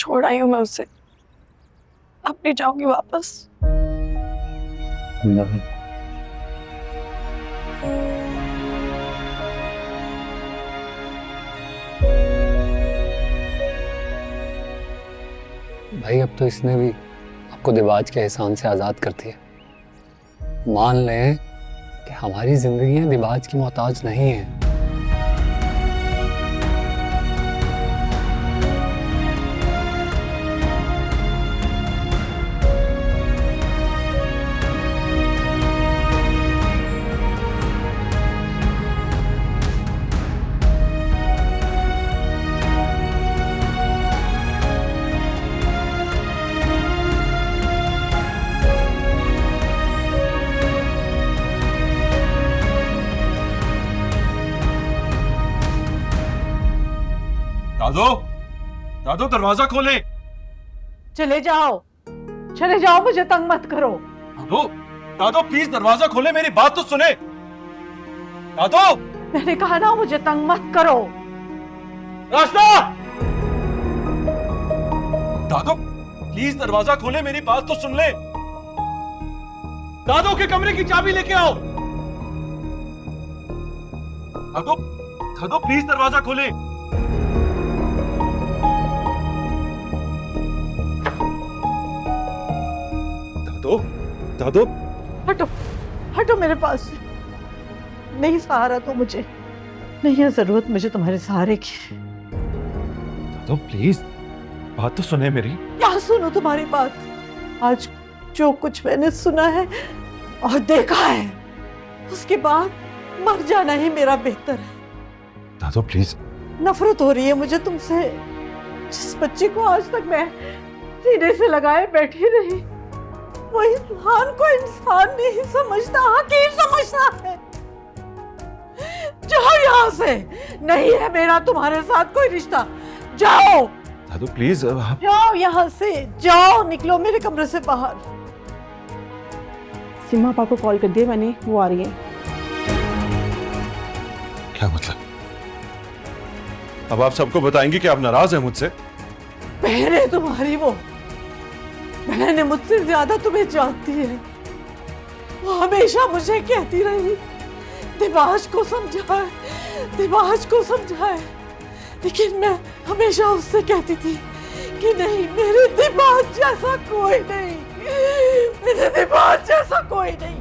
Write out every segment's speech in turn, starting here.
छोड़ आई हूँ मैं उसे, अब नहीं जाऊंगी वापस। नहीं। भाई अब तो इसने भी आपको दिबाज के एहसान से आज़ाद कर दिया। मान लें कि हमारी जिंदगियां दिबाज की मोहताज नहीं है। दादो, दादो दरवाजा खोले। चले जाओ, मुझे तंग मत करो। दादो, दादो प्लीज दरवाजा खोले, मेरी बात तो सुने। दादो, मैंने कहा ना मुझे तंग मत करो। रास्ता। दादो प्लीज दरवाजा खोले, मेरी बात तो सुन ले। दादो के कमरे की चाबी लेके आओ। दादो, दादो प्लीज दरवाजा खोले। दादो, दादो हटो मेरे पास से। नहीं सहारा तो मुझे नहीं है, जरूरत मुझे तुम्हारे सहारे की। दादो प्लीज बात तो सुने मेरी। क्या सुनो तुम्हारी बात? आज जो कुछ मैंने सुना है और देखा है, उसके बाद मर जाना ही मेरा बेहतर है। दादो प्लीज। नफरत हो रही है मुझे तुमसे। जिस बच्ची को आज तक मैं सीने से लगाए बैठी रही, वो इंसान को इंसान नहीं समझता, हकीम समझता है। जाओ यहाँ से, नहीं है मेरा तुम्हारे साथ कोई रिश्ता। जाओ दादो प्लीज। जाओ यहाँ से, जाओ, निकलो मेरे कमरे से बाहर। सीमा आपा को कॉल कर दिया मैंने, वो आ रही है। क्या मतलब? अब आप सबको बताएंगी कि आप नाराज हैं मुझसे? बहन है तुम्हारी वो, बहन मुझसे ज्यादा तुम्हें जानती है। वो हमेशा मुझे कहती रही दिबाज को समझाए, दिबाज को समझाए, लेकिन मैं हमेशा उससे कहती थी कि नहीं, मेरे दिबाज जैसा कोई नहीं, मेरे दिबाज जैसा कोई नहीं।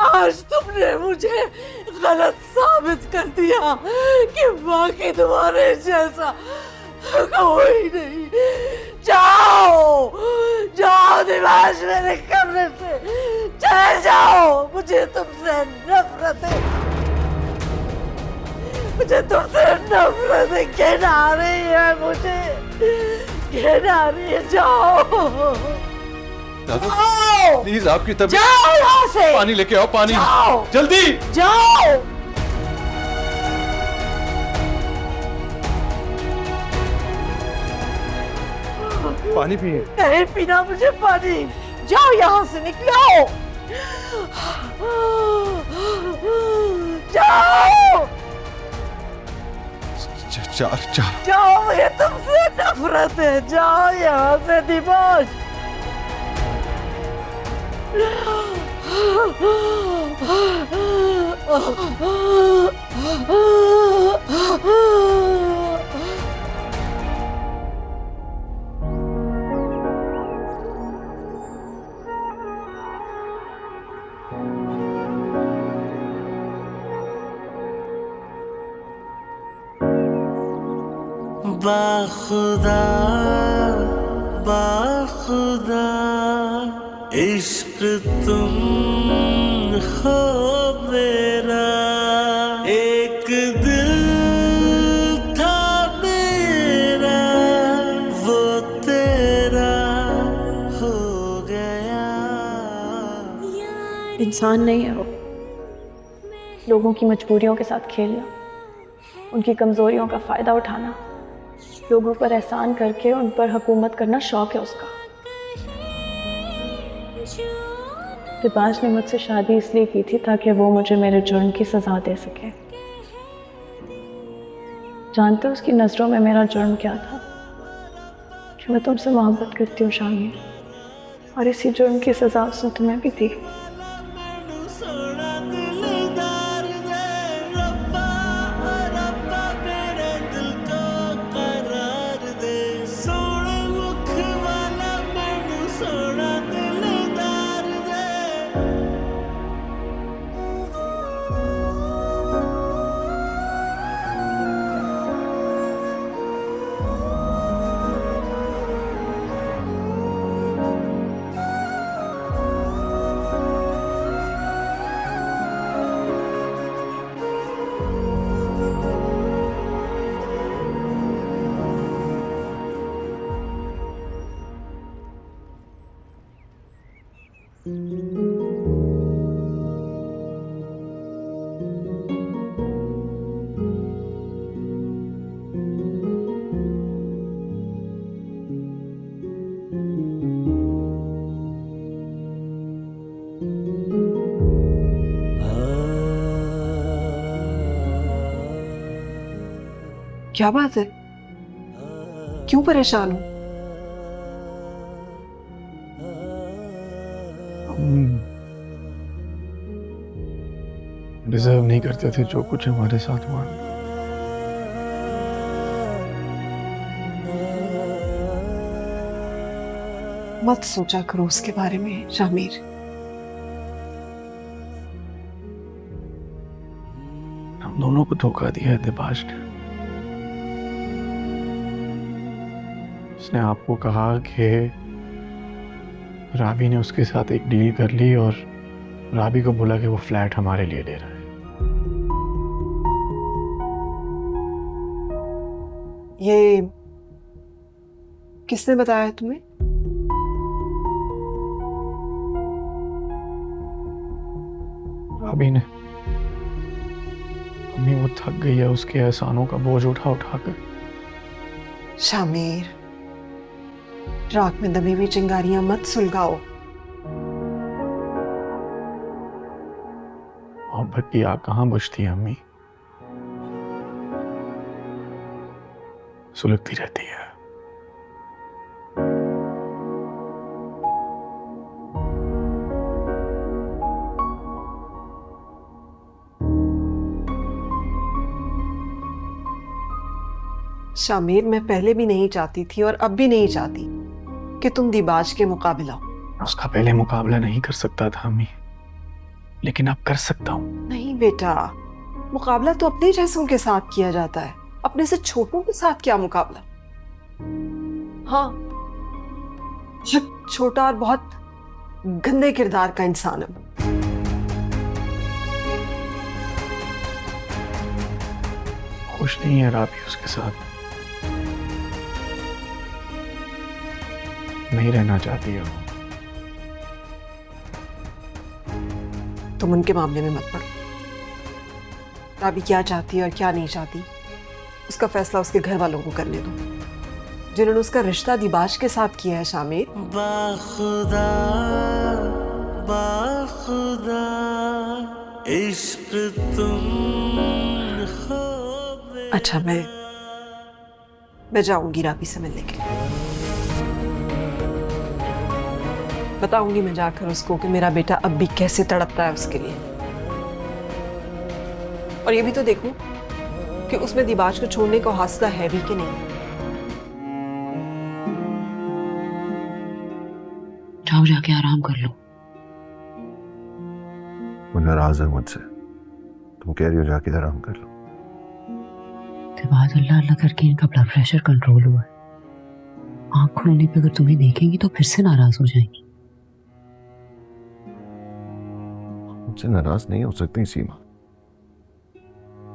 आज तुमने मुझे गलत साबित कर दिया कि बाकी तुम्हारे जैसा कोई नहीं। जाओ जाओ दिबाज, मेरे कमरे से चले जाओ। मुझे तुमसे नफरत है, मुझे तुमसे नफरत है। घिन आ रही है मुझे, घिन आ रही है। जाओ दादो प्लीज, आपकी तबीयत। जाओ यहाँ से, पानी लेके आओ, पानी जाओ, जल्दी जाओ। पानी पिए। नहीं पीना मुझे पानी। जाओ यहाँ से, निकलो। जाओ जाओ, मुझे तुमसे नफरत है। जाओ यहाँ से दिबाज। बाखुदा बाखुदा इश्क तुम हो मेरा, एक दिल था मेरा, वो तेरा हो गया। इंसान नहीं है वो, लोगों की मजबूरियों के साथ खेलना, उनकी कमजोरियों का फायदा उठाना, लोगों पर एहसान करके उन पर हुकूमत करना शौक है उसका। दिबाज ने मुझसे शादी इसलिए की थी ताकि वो मुझे मेरे जुर्म की सजा दे सके। जानते हो उसकी नज़रों में मेरा जुर्म क्या था? कि मैं तुमसे मोहब्बत करती हूँ शामिर, और इसी जुर्म की सज़ा उसने तुम्हें भी दी। सोना दिलदार दे रब्बा रब्बा मेरे दिल को करार दे सोने मुख वाला मैनू सोना दिलदार दे क्या बात है? क्यों परेशान हो? डिजर्व नहीं करते थे जो कुछ हमारे साथ हुआ। मत सोचा करो उसके बारे में शामिर। हम दोनों को धोखा दिया है दिबाश ने। उसने आपको कहा कि राबी ने उसके साथ एक डील कर ली और राबी को बोला कि वो फ्लैट हमारे लिए ले रहा है। ये किसने बताया तुम्हें? राबी ने। अम्मी वो थक गई है उसके एहसानों का बोझ उठा उठा कर। शामिर, राख में दबी हुई चिंगारियां मत सुलगाओ। मोहब्बत की आग कहाँ बुझती है अम्मी, सुलगती रहती है। शामिर, मैं पहले भी नहीं चाहती थी और अब भी नहीं चाहती कि तुम दिबाज के मुकाबला हो। उसका पहले मुकाबला नहीं कर सकता था अम्मी, लेकिन अब कर सकता हूँ। नहीं बेटा, मुकाबला तो अपने जैसों के साथ किया जाता है, अपने से छोटों के साथ क्या मुकाबला। हाँ, बहुत छोटा और बहुत गंदे किरदार का इंसान है। खुश नहीं है राबी उसके साथ, नहीं रहना चाहती है वो। तुम उनके मामले में मत पड़ो। राबी क्या चाहती है और क्या नहीं चाहती, उसका फैसला उसके घर वालों को करने दो, जिन्होंने उसका रिश्ता दिबाश के साथ किया है। शामिर, बाखुदा बाखुदा इश्क तुम हो। अच्छा, मैं जाऊंगी राबी से मिलने के लिए। बताऊंगी मैं जाकर उसको कि मेरा बेटा अब भी कैसे तड़पता है उसके लिए। और ये भी तो देखूं कि उसमें दिबाज को छोड़ने का हौसला है भी कि नहीं। जाओ, जाके आराम कर लो। वो नाराज है मुझसे, तुम कह रही हो जाके आराम कर लो। दिबाज अल्लाह अल्लाह करके इनका ब्लड प्रेशर कंट्रोल हुआ है। आँख खोलने पे अगर तुम्हें देखेंगी तो फिर से नाराज हो जाएंगी। मुझसे नाराज नहीं हो सकती सीमा,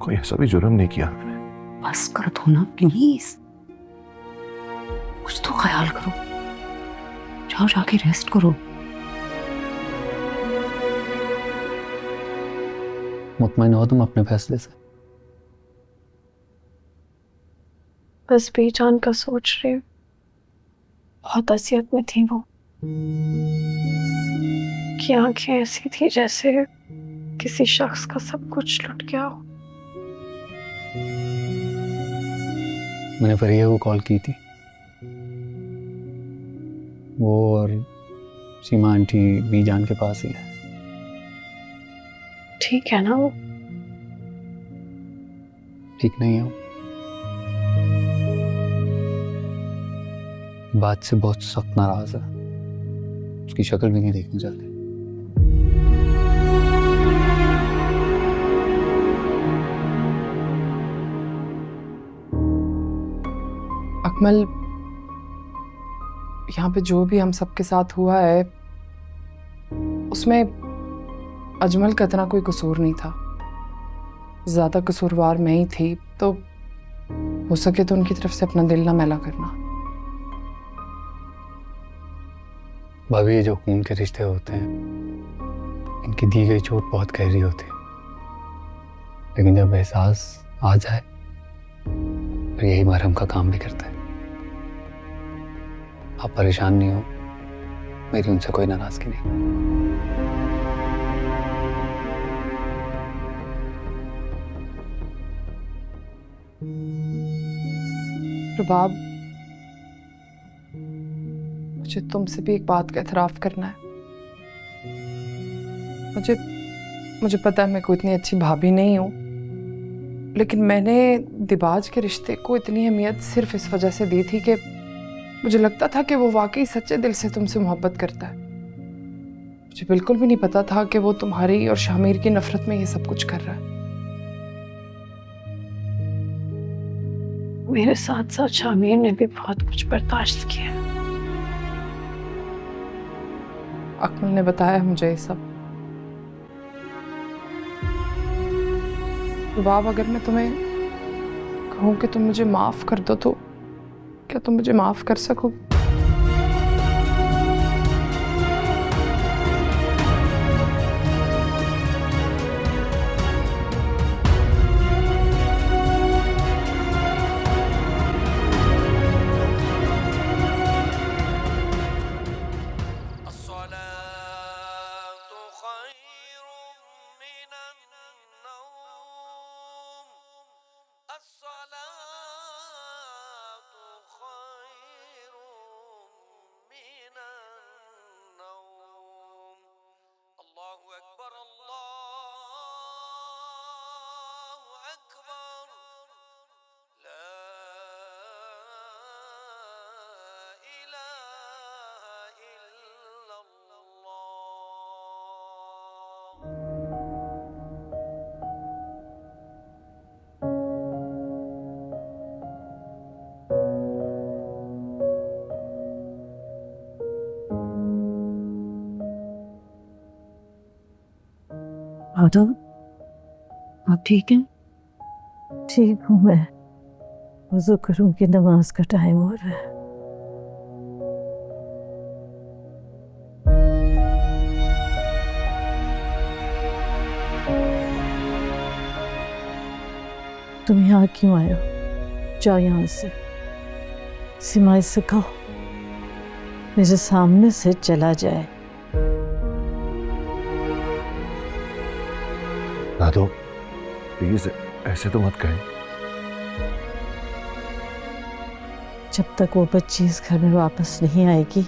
कोई ऐसा भी जुर्म नहीं किया मैंने। बस कर दो ना प्लीज, कुछ तो ख्याल करो। जाओ, जाके रेस्ट करो। मुतमईन हो तुम अपने फैसले से? बस बेजान का सोच रही हूँ। बहुत असियत में थी वो, कि आंखें ऐसी थी जैसे किसी शख्स का सब कुछ लुट गया हो। मैंने फरिया को कॉल की थी। वो और सीमा आंटी बीजान के पास ही है। ठीक है ना वो? ठीक नहीं है वो। बात से बहुत सख्त नाराज है। उसकी शक्ल भी नहीं देखनी चाहती। अकमल, यहाँ पे जो भी हम सबके साथ हुआ है उसमें अजमल का इतना कोई कसूर नहीं था। ज्यादा कसूरवार मैं ही थी, तो हो सके तो उनकी तरफ से अपना दिल ना मैला करना। भाभी, ये जो खून के रिश्ते होते हैं, इनकी दी गई चोट बहुत गहरी होती है, लेकिन जब एहसास आ जाए तो यही मरहम का काम भी करता है। आप परेशान नहीं हो, मेरी उनसे कोई नाराजगी नहीं। रुबाब, मुझे तुमसे भी एक बात का एतराफ़ करना है। मुझे पता है मैं कोई इतनी अच्छी भाभी नहीं हूँ, लेकिन मैंने दिबाज के रिश्ते को इतनी अहमियत सिर्फ इस वजह से दी थी कि मुझे लगता था कि वो वाकई सच्चे दिल से तुमसे मोहब्बत करता है। मुझे बिल्कुल भी नहीं पता था कि वो तुम्हारी और शामिर की नफरत में ये सब कुछ कर रहा है। मेरे साथ साथ शामिर ने भी बहुत कुछ बर्दाश्त किया। अकमल ने बताया मुझे ये सब। रुबाब, अगर मैं तुम्हें कहूँ कि तुम मुझे माफ कर दो तो क्या तुम मुझे माफ कर सकोगे? आदम, आप ठीक हैं? ठीक हूँ मैं। वज़ू करूँ कि नमाज का टाइम हो रहा है। तुम यहाँ क्यों आए हो? जाओ यहाँ से। सिमाई से कहो मेरे सामने से चला जाए। दादो, प्लीज ऐसे तो मत कहें। जब तक वो बच्ची इस घर में वापस नहीं आएगी,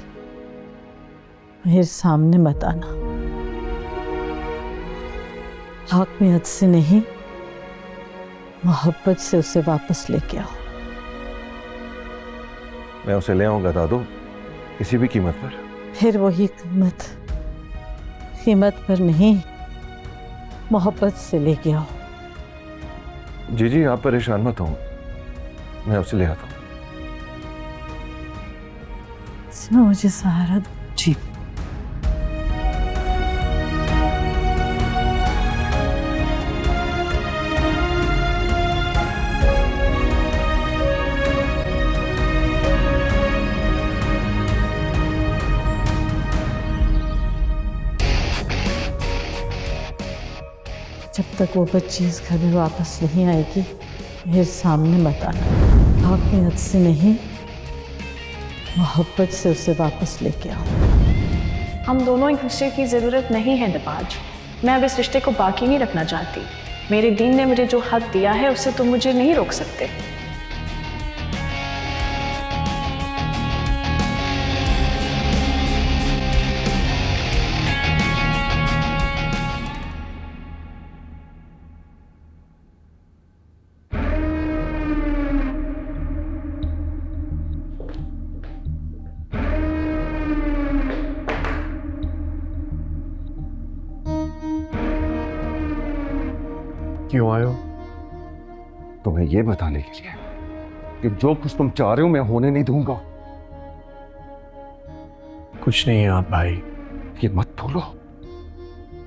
मेरे सामने मत आना। हाकमियत से नहीं, मोहब्बत से उसे वापस लेके आओ। मैं उसे ले आऊंगा दादो, किसी भी कीमत पर। फिर वही कीमत पर नहीं, मोहब्बत से लेके आओ। जी आप परेशान मत हो, मैं उसे ले आता हूँ। मुझे सहारा दो। जी। जब तक वो बच्ची इस घर में वापस नहीं आएगी, मेरे सामने मत आना। हाकमियत से नहीं, मोहब्बत से उसे वापस लेके आओ। हम दोनों एक दूसरे की ज़रूरत नहीं है दिबाज। मैं अब इस रिश्ते को बाकी नहीं रखना चाहती। मेरे दीन ने मुझे जो हक दिया है उससे तुम मुझे नहीं रोक सकते। क्यों आए हो? तुम्हें यह बताने के लिए कि जो कुछ तुम चाह रहे हो मैं होने नहीं दूंगा। कुछ नहीं है आप भाई। ये मत भूलो,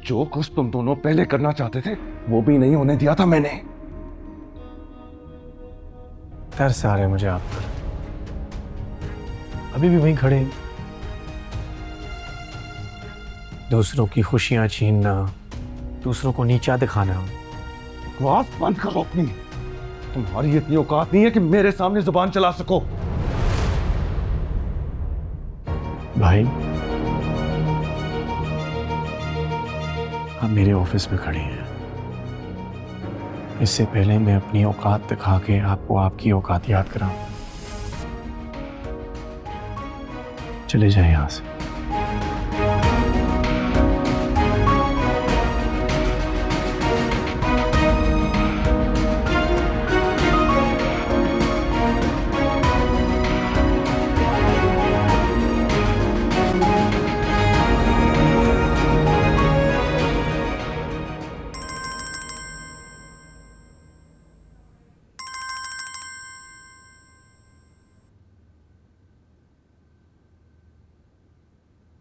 जो कुछ तुम दोनों पहले करना चाहते थे वो भी नहीं होने दिया था मैंने। तरस आ रहे हैं मुझे आप पर। अभी भी वहीं खड़े हैं। दूसरों की खुशियां छीनना, दूसरों को नीचा दिखाना। बकवास बंद करो अपनी। तुम्हारी इतनी औकात नहीं है कि मेरे सामने जुबान चला सको। भाई आप मेरे ऑफिस में खड़े हैं। इससे पहले मैं अपनी औकात दिखा के आपको आपकी औकात याद कराऊं। चले जाए यहां से।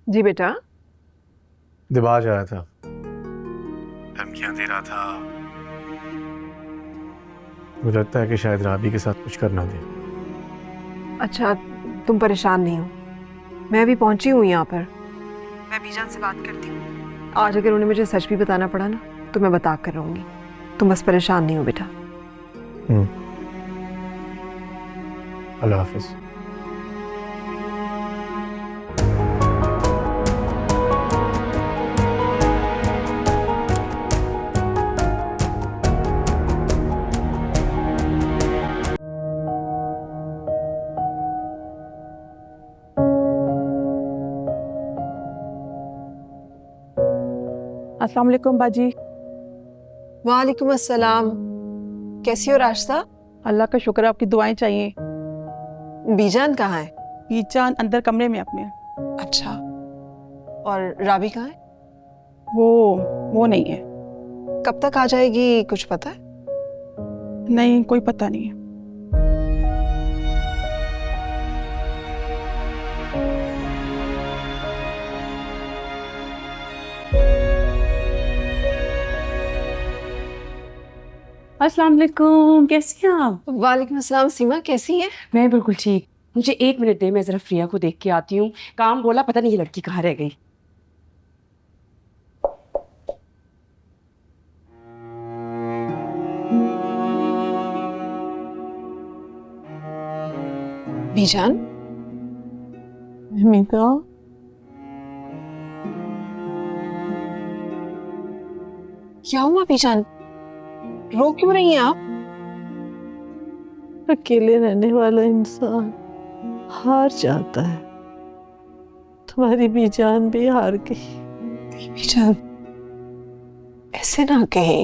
जी बेटा। दिबाज आया था, धमकियां दे रहा था। मुझे लगता है कि शायद राबी के साथ कुछ करना दे। अच्छा, तुम परेशान नहीं हो, मैं अभी पहुंची हूँ यहाँ पर। मैं बीजान से बात करती हूँ। आज अगर उन्हें मुझे सच भी बताना पड़ा ना तो मैं बता कर रहूँगी। तुम बस परेशान नहीं हो बेटा। अल्लाह हाफिज। अस्सलाम वालेकुम बाजी। वालेकुम अस्सलाम। कैसी हो रास्ता? अल्लाह का शुक्र, आपकी दुआएं चाहिए। बीजान कहाँ है? बीजान अंदर कमरे में अपने। अच्छा, और राबी कहाँ है? वो नहीं है। कब तक आ जाएगी कुछ पता है? नहीं, कोई पता नहीं है। अस्सलाम वालेकुम, कैसी हैं आप? वालेकुम अस्सलाम। सीमा कैसी है? मैं बिल्कुल ठीक। मुझे 1 मिनट दे, मैं जरा फ्रिया को देख के आती हूँ। काम बोला, पता नहीं ये लड़की कहाँ रह गई। बीजान? मीता, क्या हुआ बीजान? रो क्यों रही हैं आप? अकेले रहने वाला इंसान हार जाता है। तुम्हारी बीजान भी हार गई। बीजान, ऐसे ना कहे।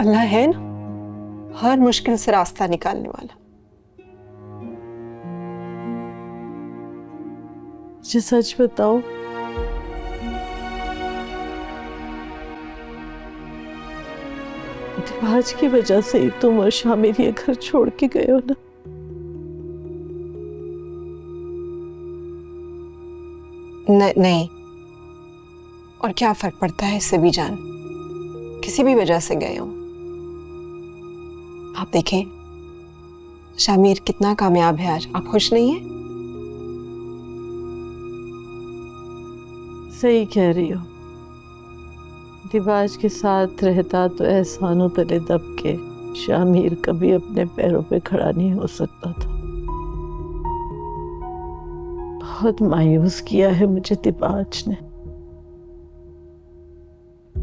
अल्लाह है ना, हर मुश्किल से रास्ता निकालने वाला। मुझे सच बताओ, दिबाज की वजह से ही तुम और शामिर ये घर छोड़ के गए हो ना? नहीं। और क्या फर्क पड़ता है इससे बीजान? किसी भी वजह से गए हो। आप देखें, शामिर कितना कामयाब है आज। आप खुश नहीं हैं? सही कह रही हो। दिबाज के साथ रहता तो एहसानों तले दब के शामिर कभी अपने पैरों पे खड़ा नहीं हो सकता था। बहुत मायूस किया है मुझे दिबाज ने।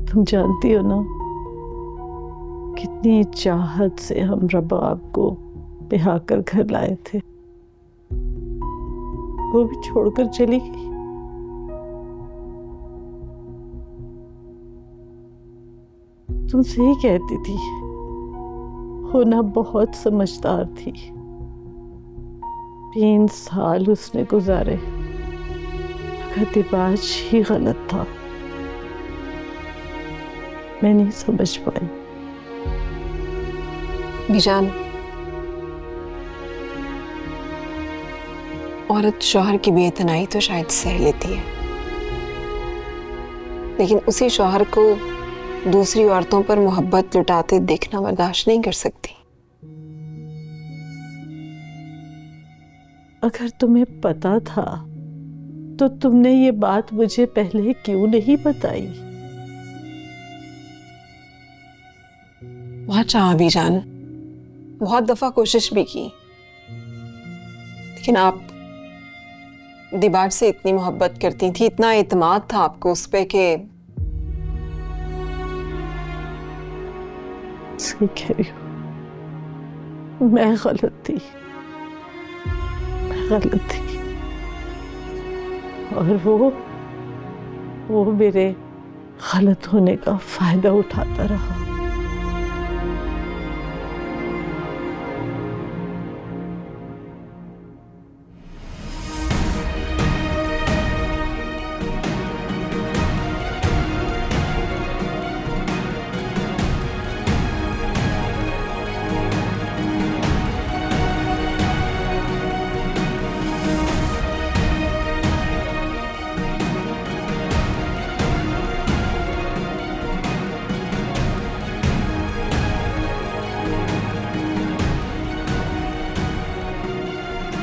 तुम जानती हो ना, कितनी चाहत से हम रबाब को ब्याह कर घर लाए थे। वो भी छोड़कर चली गई। तुम सही कहती थी, होना बहुत समझदार थी। 3 साल उसने गुजारे, मगर दिबाज ही गलत था। मैं नहीं समझ पाई। बीजान, औरत शौहर की बेइतनाई तो शायद सह लेती है, लेकिन उसी शौहर को दूसरी औरतों पर मोहब्बत लुटाते देखना बर्दाश्त नहीं कर सकती। अगर तुम्हें पता था तो तुमने ये बात मुझे पहले क्यों नहीं बताई? बहुत चाहा बीजान, बहुत दफा कोशिश भी की, लेकिन आप दिबाज से इतनी मोहब्बत करती थी, इतना एतमाद था आपको उस पे कि सही कह रही हूँ, मैं गलत थी, मैं गलत थी। और वो मेरे गलत होने का फायदा उठाता रहा।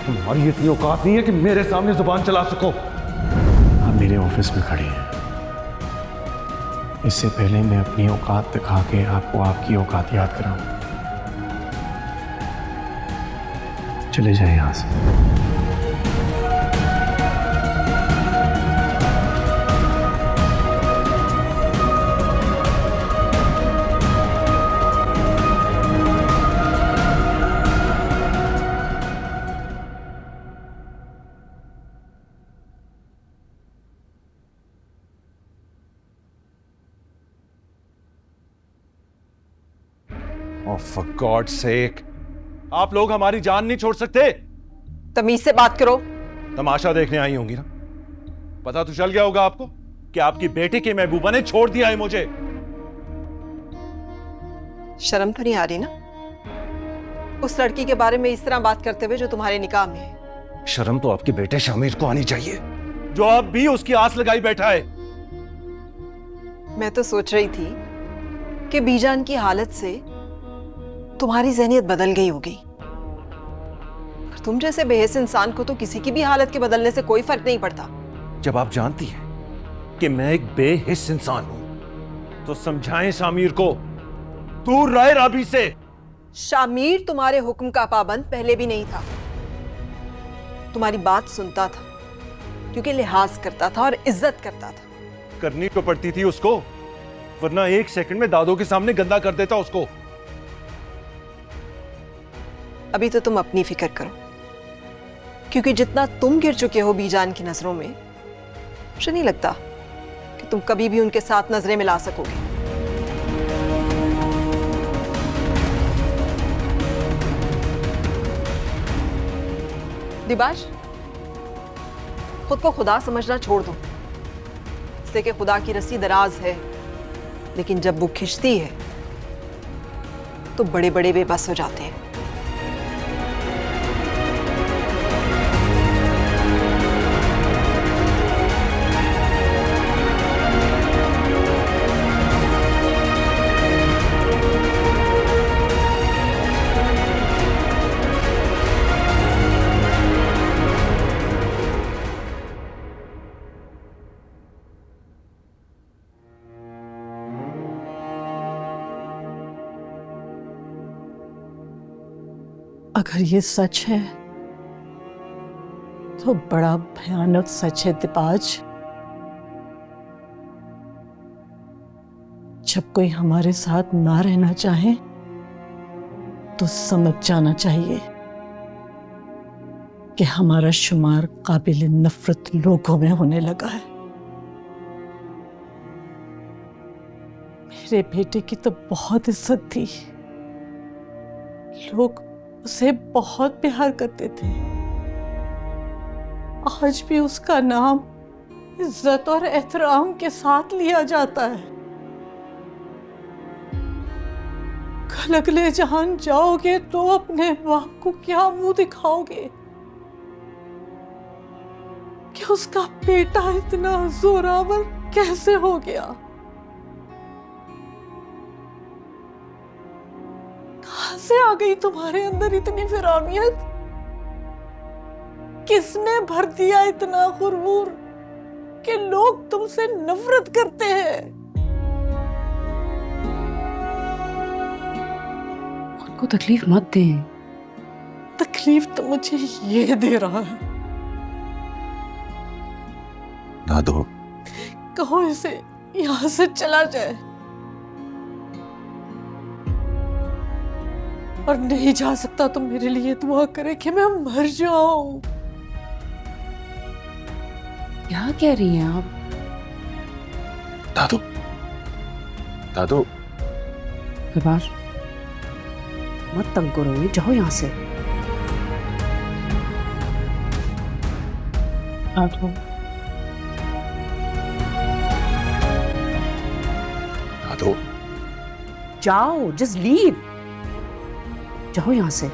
तुम्हारी इतनी औकात नहीं है कि मेरे सामने जुबान चला सको। आप मेरे ऑफिस में खड़ी हैं। इससे पहले मैं अपनी औकात दिखा के आपको आपकी औकात याद कराऊं। चले जाए यहां से। Oh, for God's sake, आप लोग हमारी जान नहीं छोड़ सकते। तमीज से बात करो। तमाशा देखने आई होंगी ना। पता तो चल गया होगा आपको कि आपकी बेटी के महबूबा ने छोड़ दिया है मुझे। शर्म तो नहीं आ रही ना उस लड़की के बारे में इस तरह बात करते हुए जो तुम्हारे निकाह में है? शर्म तो आपके बेटे शामिर को आनी चाहिए, जो आप भी उसकी आस लगाई बैठा है। मैं तो सोच रही थी कि बीजान की हालत से तुम्हारी ज़हनियत बदल गई होगी। पर तुम जैसे बेहस इंसान को तो किसी की भी हालत के बदलने से कोई फर्क नहीं पड़ता। जब आप जानती हैं कि मैं एक बेहिस इंसान हूं, तो समझाएं शामिर को, दूर रहे राबी से। शामिर तुम्हारे हुक्म का पाबंद पहले भी नहीं था। तुम्हारी बात सुनता था क्योंकि लिहाज करता था और इज्जत करता था। करनी तो पड़ती थी उसको, वरना एक सेकंड में दादों के सामने गंदा कर देता उसको। अभी तो तुम अपनी फिक्र करो, क्योंकि जितना तुम गिर चुके हो बीजान की नजरों में, मुझे नहीं लगता कि तुम कभी भी उनके साथ नजरें मिला सकोगे। दिबाश, खुद को खुदा समझना छोड़ दो। इसलिए कि खुदा की रस्सी दराज है, लेकिन जब वो खिंचती है तो बड़े बड़े बेबस हो जाते हैं। अगर ये सच है तो बड़ा भयानक सच है दिबाज। जब कोई हमारे साथ ना रहना चाहे तो समझ जाना चाहिए कि हमारा शुमार काबिल नफरत लोगों में होने लगा है। मेरे बेटे की तो बहुत इज्जत थी, लोग उसे बहुत प्यार करते थे। आज भी उसका नाम इज्जत और एहतराम के साथ लिया जाता है। कल अगले जहान जाओगे तो अपने बाप को क्या मुंह दिखाओगे कि उसका बेटा इतना जोरावर कैसे हो गया? कहां से आ गई तुम्हारे अंदर इतनी फिरानियत? किसने भर दिया इतना गुरूर कि लोग तुमसे नफरत करते हैं? उनको तकलीफ मत दें। तकलीफ तो मुझे ये दे रहा है। दादू, कहो इसे यहां से चला जाए, और नहीं जा सकता तो मेरे लिए दुआ करे कि मैं मर जाऊं। क्या कह रही हैं आप? दादू, दादू, दिबाज, मत तंग करो, ये जाओ यहाँ से। दादू, जाओ, जस्ट लीव, जाओ यहाँ से।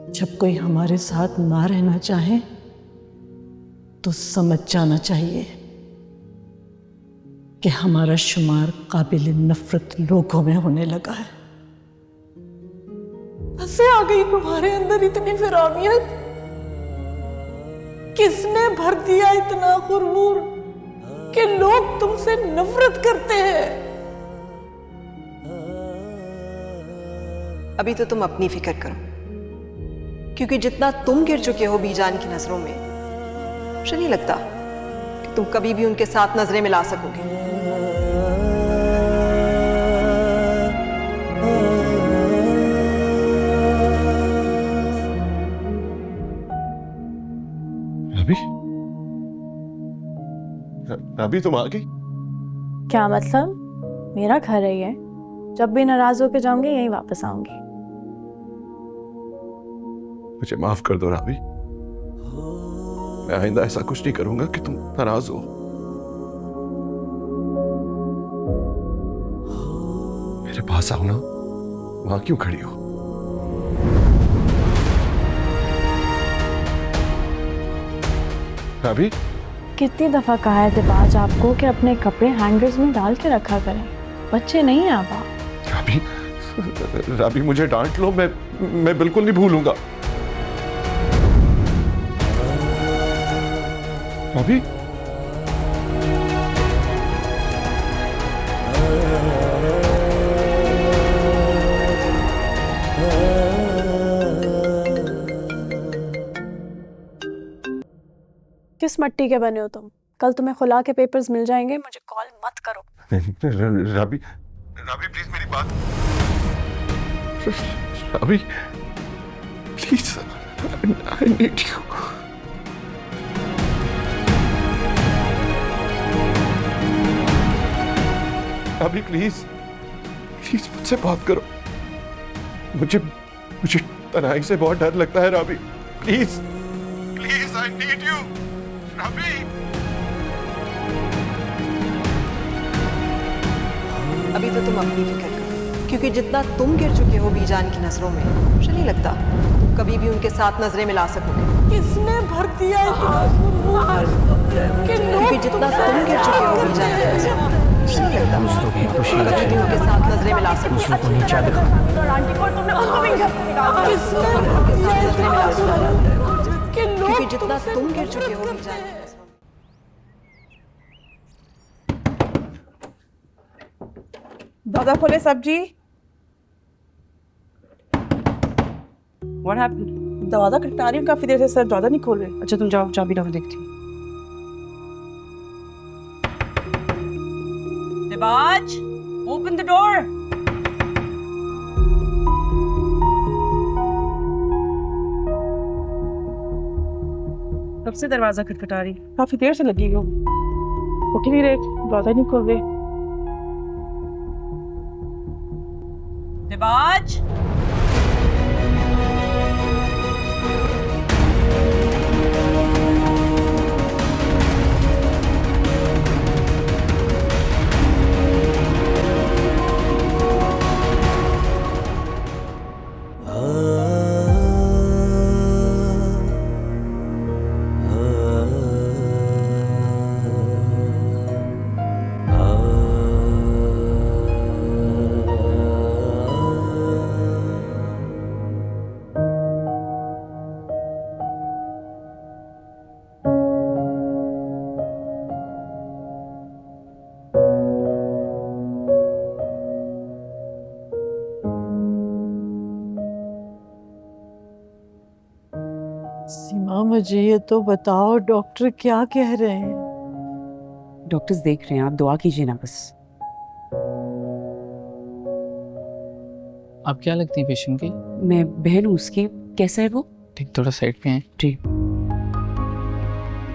जब कोई हमारे साथ ना रहना चाहे तो समझ जाना चाहिए कि हमारा शुमार काबिल नफरत लोगों में होने लगा है। कैसे आ गई तुम्हारे अंदर इतनी फिरानियत? किसने भर दिया इतना गुरूर कि लोग तुमसे नफरत करते हैं? अभी तो तुम अपनी फिक्र करो, क्योंकि जितना तुम गिर चुके हो बीजान की नजरों में, मुझे नहीं लगता कि तुम कभी भी उनके साथ नजरें मिला सकोगे। रबी, रबी तुम आ गई? क्या मतलब? मेरा घर है ये, जब भी नाराज होके जाऊंगी यहीं वापस आऊंगी। मुझे माफ कर दो राबी, मैं आइंदा ऐसा कुछ नहीं करूंगा कि तुम नाराज हो। मेरे पास आओ ना, वहां क्यों खड़ी हो? राबी, कितनी दफा कहा है दिबाज आपको कि अपने कपड़े हैंगर्स में डाल के रखा करें, बच्चे नहीं हैं आप। राबी, राबी मुझे डांट लो, मैं बिल्कुल नहीं भूलूंगा। राबी, किस मट्टी के बने हो तुम? कल तुम्हें खुला के पेपर्स मिल जाएंगे, मुझे कॉल मत करो। राबी, राबी प्लीज मेरी बात, Raabi please, I need you. Raabi please, please मुझसे बात करो, मुझे मुझे तन्हाई से बहुत डर लगता है। Raabi please, please I need you. Raabi, अभी तो तुम अपनी फिक्र करो, क्योंकि जितना तुम गिर चुके हो बीजान की नजरों में, मुझे नहीं लगता तुम कभी भी उनके साथ नजरें मिला सकोगे। किसने भर दिया इतना गुरूर कि क्योंकि जितना तुम गिर चुके हो बीजान की नजरों में, मुझे नहीं लगता दूसरों की खुशी तुम कभी भी उनके साथ नजरें मिला सकोगे। दूसरों को नीचा दिखा, क्योंकि जितना तुम गिर चुके हो बीजान की नजरों में। दादा खोले सब्जी। What happened? दरवाजा खटखटा रही हूँ काफी देर से, सर दरवाजा नहीं खोल रहे। अच्छा तुम जाओ, चाबी लाओ, देखती हूँ। दिबाज, open the door. से दरवाजा खटखटा रही? काफी देर से लगी हूँ, उठ ही नहीं रहे, दरवाजा नहीं खोल रहे। दिबाज, सीमा, मुझे ये तो बताओ, डॉक्टर क्या कह रहे हैं? डॉक्टर्स देख रहे हैं, आप दुआ कीजिए ना बस। आप क्या लगती हैं पेशेंट की? मैं बहन हूँ उसकी। कैसा है वो? ठीक, थोड़ा साइड पे हैं। जी।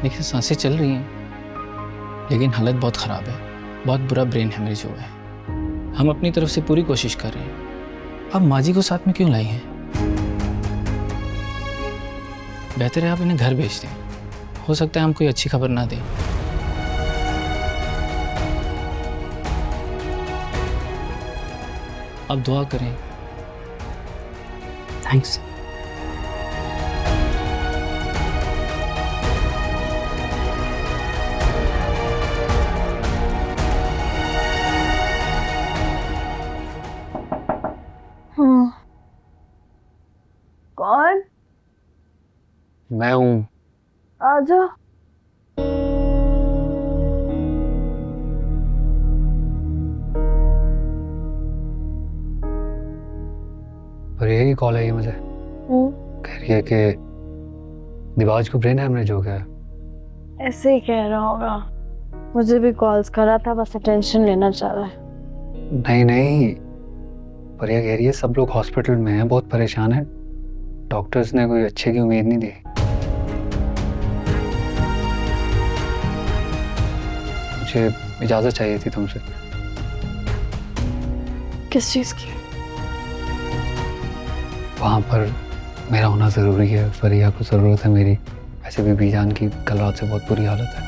देखिए सांसें चल रही हैं लेकिन हालत बहुत ख़राब है, बहुत बुरा ब्रेन हेमरेज हुआ है। हम अपनी तरफ से पूरी कोशिश कर रहे हैं। आप माँ जी को साथ में क्यों लाई हैं? बेहतर है आप इन्हें घर भेज दें, हो सकता है हम कोई अच्छी खबर ना दें। आप दुआ करें। थैंक्स। कौन? मैं हूँ। आजा। पर यही कॉल आई है मुझे, कह रही है कि दिबाज को ब्रेन हेमरेज हो गया है। ऐसे ही कह रहा होगा, मुझे भी कॉल्स करा था, बस अटेंशन लेना चाह रहा है। नहीं नहीं, पर यह कह रही है सब लोग हॉस्पिटल में हैं, बहुत परेशान हैं, डॉक्टर्स ने कोई अच्छे की उम्मीद नहीं दी। मुझे इजाजत चाहिए थी तुमसे। किस चीज की? वहाँ पर मेरा होना ज़रूरी है, फरिया को ज़रूरत है मेरी। वैसे भी बीजान की कल रात से बहुत बुरी हालत है।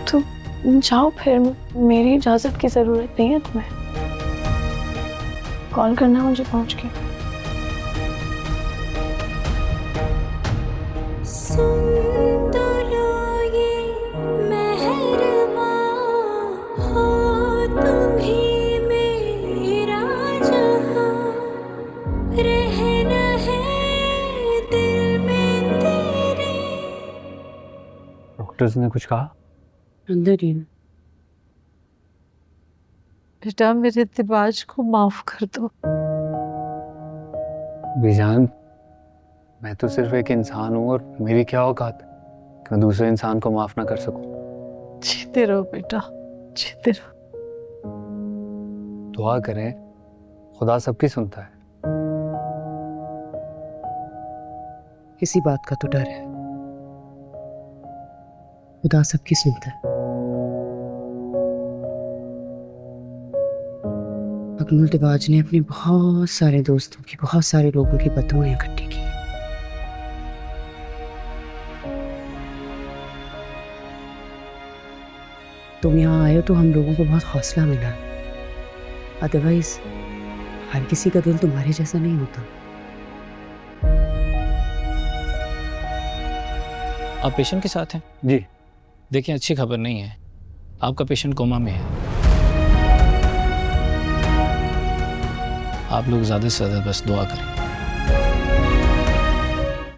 तो जाओ फिर, मेरी इजाज़त की ज़रूरत नहीं है तुम्हें। कॉल करना मुझे पहुँच के। डॉक्टर्स ने कुछ कहा? अंदर ही। बेटा, मेरे दिबाज को माफ कर दो। बीजान, मैं तो सिर्फ एक इंसान हूँ और मेरी क्या औकात कि मैं दूसरे इंसान को माफ ना कर सकूं। जीते रहो बेटा, जीते रहो। दुआ करें, खुदा सबकी सुनता है। किसी बात का तो डर है, खुदा सबकी सुनता है। अकमल दिबाज ने अपने बहुत सारे दोस्तों की, बहुत सारे लोगों की बददुआएं इकट्ठी की। तुम यहाँ आए हो तो हम लोगों को बहुत हौसला मिला, अदरवाइज हर किसी का दिल तुम्हारे जैसा नहीं होता। आप पेशेंट के साथ हैं? जी। देखिए अच्छी खबर नहीं है, आपका पेशेंट कोमा में है। आप लोग ज़्यादा से ज़्यादा बस दुआ करें।